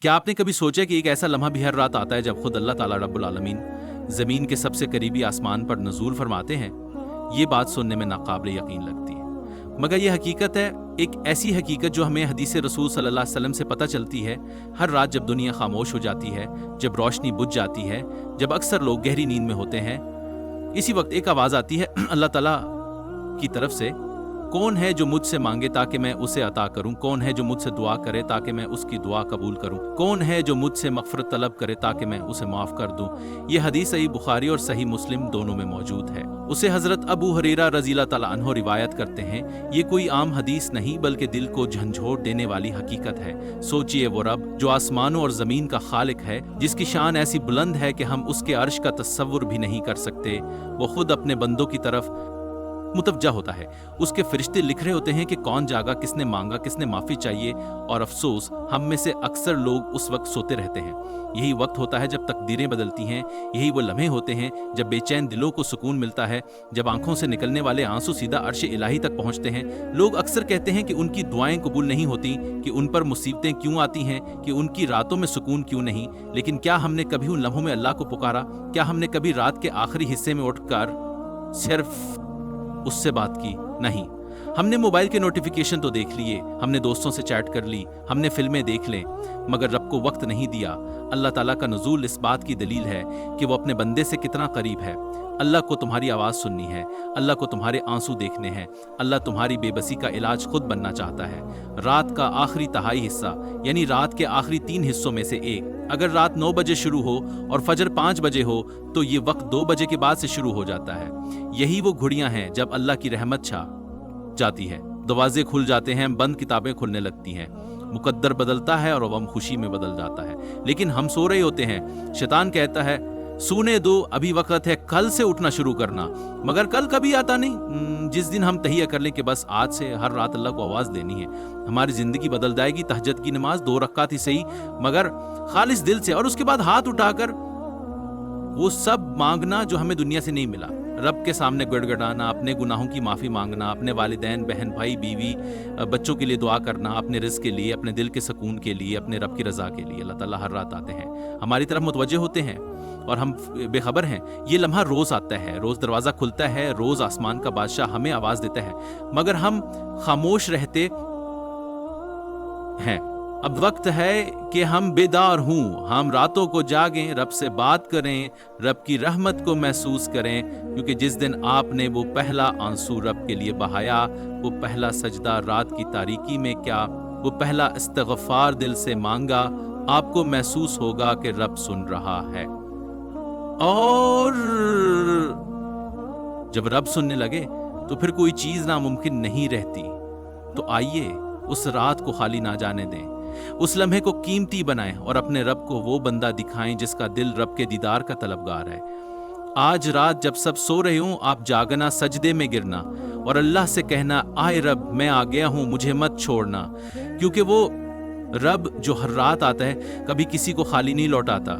क्या आपने कभी सोचा कि एक ऐसा लम्हा भी हर रात आता है जब खुद अल्लाह ताला रब्बुल आलमीन ज़मीन के सबसे करीबी आसमान पर नज़ूल फरमाते हैं? ये बात सुनने में नाकाबिल यकीन लगती है, मगर ये हकीकत है, एक ऐसी हकीकत जो हमें हदीस रसूल सल्लल्लाहु अलैहि वसल्लम से पता चलती है। हर रात जब दुनिया खामोश हो जाती है, जब रोशनी बुझ जाती है, जब अक्सर लोग गहरी नींद में होते हैं, इसी वक्त एक आवाज़ आती है अल्लाह ताला की तरफ से, कौन है जो मुझसे मांगे ताकि मैं उसे अता करूं? कौन है जो मुझसे दुआ करे ताकि मैं उसकी दुआ कबूल करूं? कौन है जो मुझसे मग़फ़िरत तलब करे ताकि मैं उसे माफ़ कर दूं? ये हदीस सही बुखारी और सही मुस्लिम दोनों में मौजूद है। उसे हज़रत अबू हुरैरा रज़ियल्लाहु ताला अन्हु रिवायत करते हैं। ये कोई आम हदीस नहीं बल्कि दिल को झंझोर देने वाली हकीकत है। सोचिए, वो रब जो आसमानों और ज़मीन का खालिक है, जिसकी शान ऐसी बुलंद है कि हम उसके अर्श का तसव्वुर भी नहीं कर सकते, वो खुद अपने बंदों की तरफ मुतवज्जा होता है। उसके फरिश्ते लिख रहे होते हैं कि कौन जागा, किसने मांगा, किसने माफ़ी चाहिए, और अफसोस हम में से अक्सर लोग उस वक्त सोते रहते हैं। यही वक्त होता है जब तकदीरें बदलती हैं, यही वो लम्हे होते हैं जब बेचैन दिलों को सुकून मिलता है, जब आंखों से निकलने वाले आंसू सीधा अर्श इलाही तक पहुंचते हैं। लोग अक्सर कहते हैं कि उनकी दुआएं कबूल नहीं होती, कि उन पर मुसीबतें क्यों आती हैं, कि उनकी रातों में सुकून क्यों नहीं। लेकिन क्या हमने कभी उन लम्हों में अल्लाह को पुकारा? क्या हमने कभी रात के आखिरी हिस्से में उठकर सिर्फ उससे बात की? नहीं। हमने मोबाइल के नोटिफिकेशन तो देख लिए, हमने दोस्तों से चैट कर ली, हमने फिल्में देख लें, मगर रब को वक्त नहीं दिया। अल्लाह ताला का नुज़ूल इस बात की दलील है कि वो अपने बंदे से कितना करीब है। अल्लाह को तुम्हारी आवाज़ सुननी है, अल्लाह को तुम्हारे आंसू देखने हैं, अल्लाह तुम्हारी बेबसी का इलाज खुद बनना चाहता है। रात का आखिरी तिहाई हिस्सा, यानी रात के आखिरी 3 हिस्सों में से एक, अगर रात 9 बजे शुरू हो और फजर 5 बजे हो, तो ये वक्त 2 बजे के बाद से शुरू हो जाता है। यही वो घड़ियां हैं जब अल्लाह की रहमत छा जाती है, दरवाजे खुल जाते हैं, बंद किताबें खुलने लगती हैं, मुकद्दर बदलता है और गम खुशी में बदल जाता है। लेकिन हम सो रहे होते हैं। शैतान कहता है, सोने दो, अभी वक्त है, कल से उठना शुरू करना। मगर कल कभी आता नहीं। जिस दिन हम तहिया कर लें कि बस आज से हर रात अल्लाह को आवाज़ देनी है, हमारी ज़िंदगी बदल जाएगी। तहज्जुद की नमाज 2 रकात ही सही, मगर खालिस दिल से, और उसके बाद हाथ उठाकर वो सब मांगना जो हमें दुनिया से नहीं मिला। रब के सामने गड़गड़ाना, अपने गुनाहों की माफ़ी मांगना, अपने वालिदैन, बहन, भाई, बीवी, बच्चों के लिए दुआ करना, अपने रिज़्क़ के लिए, अपने दिल के सुकून के लिए, अपने रब की रज़ा के लिए। अल्लाह ताला हर रात आते हैं, हमारी तरफ मुतवज्जे होते हैं और हम बेखबर हैं। ये लम्हा रोज़ आता है, रोज़ दरवाज़ा खुलता है, रोज़ आसमान का बादशाह हमें आवाज़ देता है, मगर हम खामोश रहते हैं। अब वक्त है कि हम बेदार हों, हम रातों को जागें, रब से बात करें, रब की रहमत को महसूस करें, क्योंकि जिस दिन आपने वो पहला आंसू रब के लिए बहाया, वो पहला सजदा रात की तारीकी में क्या, वो पहला इस्तिग़फ़ार दिल से मांगा, आपको महसूस होगा कि रब सुन रहा है। और जब रब सुनने लगे तो फिर कोई चीज़ नामुमकिन नहीं रहती। तो आइए उस रात को खाली ना जाने दें, उस लम्हे को कीमती बनाएं और अपने रब को वो बंदा दिखाएं जिसका दिल रब के दीदार का तलबगार है। आज रात जब सब सो रहे हों, आप जागना, सजदे में गिरना और अल्लाह से कहना, आए रब, मैं आ गया हूँ, मुझे मत छोड़ना। क्योंकि वो रब जो हर रात आता है, कभी किसी को खाली नहीं लौटाता।